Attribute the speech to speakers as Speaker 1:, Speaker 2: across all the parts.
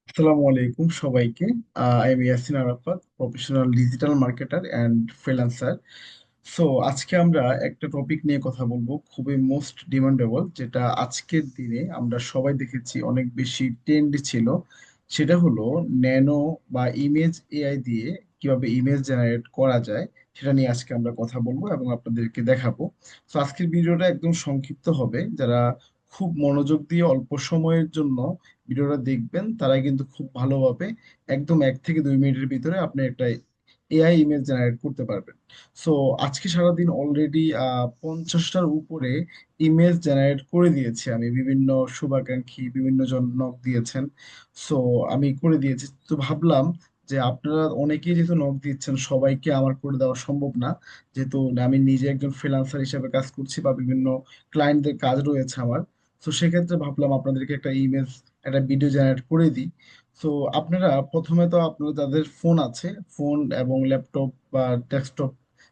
Speaker 1: আসসালামু আলাইকুম সবাইকে। আমি Yasin Arafat, professional digital marketer and freelancer. So আজকে আমরা একটা টপিক নিয়ে কথা বলবো, খুবই মোস্ট ডিমান্ডেবল, যেটা আজকের দিনে আমরা সবাই দেখেছি অনেক বেশি ট্রেন্ড ছিল। সেটা হলো ন্যানো বা ইমেজ এআই দিয়ে কিভাবে ইমেজ জেনারেট করা যায়, সেটা নিয়ে আজকে আমরা কথা বলবো এবং আপনাদেরকে দেখাবো। তো আজকের ভিডিওটা একদম সংক্ষিপ্ত হবে। যারা খুব মনোযোগ দিয়ে অল্প সময়ের জন্য ভিডিওটা দেখবেন তারা কিন্তু খুব ভালোভাবে একদম 1 থেকে 2 মিনিটের ভিতরে আপনি একটা এআই ইমেজ জেনারেট করতে পারবেন। সো আজকে সারাদিন অলরেডি 50টার উপরে ইমেজ জেনারেট করে দিয়েছি আমি। বিভিন্ন শুভাকাঙ্ক্ষী বিভিন্ন জন নক দিয়েছেন। সো আমি করে দিয়েছি, তো ভাবলাম যে আপনারা অনেকেই যেহেতু নক দিচ্ছেন, সবাইকে আমার করে দেওয়া সম্ভব না। যেহেতু আমি নিজে একজন ফ্রিল্যান্সার হিসেবে কাজ করছি বা বিভিন্ন ক্লায়েন্টদের কাজ রয়েছে আমার। তো সেক্ষেত্রে ভাবলাম আপনাদেরকে একটা ইমেজ, একটা ভিডিও জেনারেট করে দিই। তো আপনারা প্রথমে তো আপনার যাদের ফোন আছে, ফোন এবং ল্যাপটপ বা ডেস্কটপ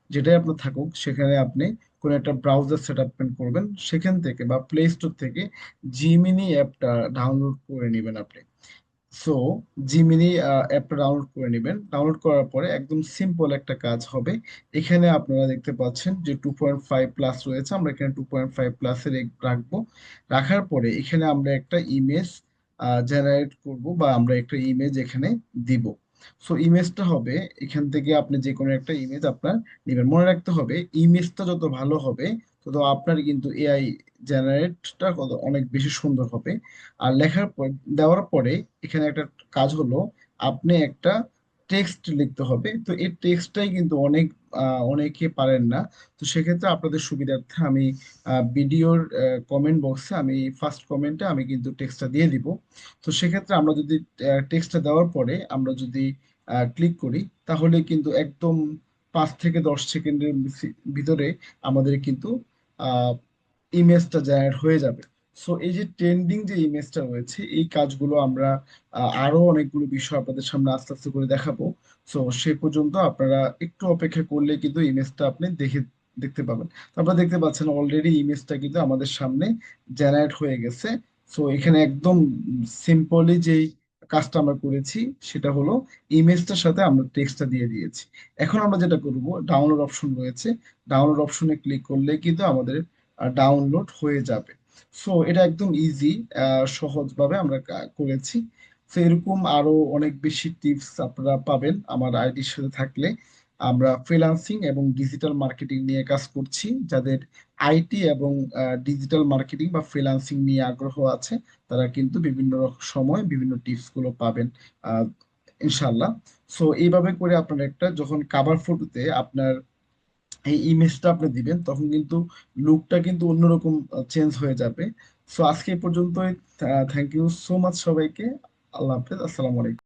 Speaker 1: যেটাই আপনার থাকুক, সেখানে আপনি কোনো একটা ব্রাউজার সেট আপ করবেন। সেখান থেকে বা প্লে স্টোর থেকে জিমিনি অ্যাপটা ডাউনলোড করে নেবেন আপনি। সো জিমিনি অ্যাপটা ডাউনলোড করে নেবেন। ডাউনলোড করার পরে একদম সিম্পল একটা কাজ হবে। এখানে আপনারা দেখতে পাচ্ছেন যে 2.5 প্লাস রয়েছে, আমরা এখানে 2.5 প্লাসে রাখবো। রাখার পরে এখানে আমরা একটা ইমেজ জেনারেট করব বা আমরা একটা ইমেজ এখানে দিব। সো ইমেজটা হবে, এখান থেকে আপনি যে কোনো একটা ইমেজ আপনার নেবেন। মনে রাখতে হবে, ইমেজটা যত ভালো হবে তত আপনার কিন্তু এআই জেনারেটটা অনেক বেশি সুন্দর হবে। আর লেখার পর, দেওয়ার পরে এখানে একটা কাজ হলো, আপনি একটা টেক্সট লিখতে হবে। তো এই টেক্সটটাই কিন্তু অনেকে পারেন না। তো সেক্ষেত্রে আপনাদের সুবিধার্থে আমি ভিডিওর কমেন্ট বক্সে আমি ফার্স্ট কমেন্টে আমি কিন্তু টেক্সটটা দিয়ে দিব। তো সেক্ষেত্রে আমরা যদি টেক্সটটা দেওয়ার পরে আমরা যদি ক্লিক করি, তাহলে কিন্তু একদম 5 থেকে 10 সেকেন্ডের ভিতরে আমাদের কিন্তু ইমেজটা জেনারেট হয়ে যাবে। সো এই যে ট্রেন্ডিং যে ইমেজটা রয়েছে, এই কাজগুলো আমরা আরো অনেকগুলো বিষয় আপনাদের সামনে আস্তে আস্তে করে দেখাবো। সো সে পর্যন্ত আপনারা একটু অপেক্ষা করলে কিন্তু ইমেজটা আপনি দেখতে পাবেন। তারপর দেখতে পাচ্ছেন অলরেডি ইমেজটা কিন্তু আমাদের সামনে জেনারেট হয়ে গেছে। সো এখানে একদম সিম্পলি যেই কাজটা আমরা করেছি সেটা হলো, ইমেজটার সাথে আমরা টেক্সটটা দিয়ে দিয়েছি। এখন আমরা যেটা করব, ডাউনলোড অপশন রয়েছে, ডাউনলোড অপশনে ক্লিক করলে কিন্তু আমাদের ডাউনলোড হয়ে যাবে। সো এটা একদম ইজি, সহজভাবে আমরা করেছি। তো এরকম আরো অনেক বেশি টিপস আপনারা পাবেন আমার আইডির সাথে থাকলে। আমরা ফ্রিল্যান্সিং এবং ডিজিটাল মার্কেটিং নিয়ে কাজ করছি। যাদের আইটি এবং ডিজিটাল মার্কেটিং বা ফ্রিল্যান্সিং নিয়ে আগ্রহ আছে, তারা কিন্তু বিভিন্ন সময় বিভিন্ন টিপস গুলো পাবেন আহ, ইনশাল্লাহ। সো এইভাবে করে আপনার একটা যখন কাভার ফটোতে আপনার এই ইমেজটা আপনি দিবেন, তখন কিন্তু লুকটা কিন্তু অন্যরকম চেঞ্জ হয়ে যাবে। সো আজকে এই পর্যন্তই। থ্যাংক ইউ সো মাচ সবাইকে। আল্লাহ হাফেজ, আসসালামু আলাইকুম।